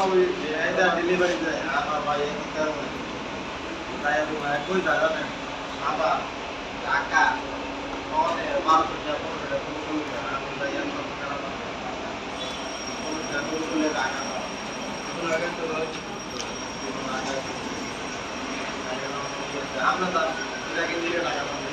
ওই ডেলিভারি দেয় আমার ভাই তাই আমি কই দাদা না বাবা টাকা অনেক 1200 টাকা 1500 টাকা কোনো টাকা আমি ভাই এত টাকা না কোনো টাকা কোনো টাকা না কোনো টাকা তো আমরা তো এটাকে দিলে টাকা পাবো